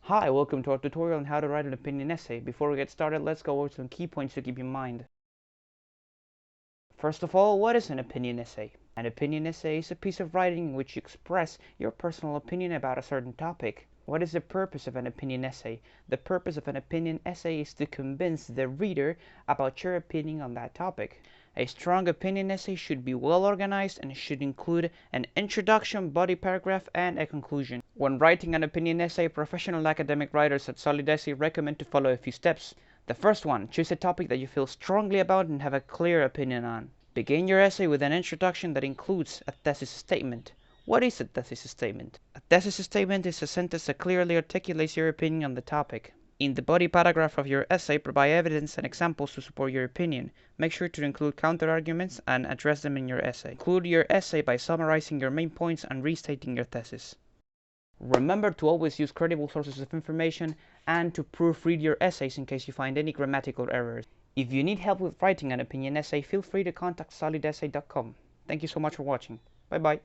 Hi, welcome to our tutorial on how to write an opinion essay. Before we get started, let's go over some key points to keep in mind. First of all, what is an opinion essay? An opinion essay is a piece of writing in which you express your personal opinion about a certain topic. What is the purpose of an opinion essay? The purpose of an opinion essay is to convince the reader about your opinion on that topic. A strong opinion essay should be well organized and should include an introduction, body paragraph, and a conclusion. When writing an opinion essay, professional academic writers at SolidEssay recommend to follow a few steps. The first one, choose a topic that you feel strongly about and have a clear opinion on. Begin your essay with an introduction that includes a thesis statement. What is a thesis statement? A thesis statement is a sentence that clearly articulates your opinion on the topic. In the body paragraph of your essay, provide evidence and examples to support your opinion. Make sure to include counterarguments and address them in your essay. Conclude your essay by summarizing your main points and restating your thesis. Remember to always use credible sources of information and to proofread your essays in case you find any grammatical errors. If you need help with writing an opinion essay, feel free to contact solidessay.com. Thank you so much for watching. Bye bye.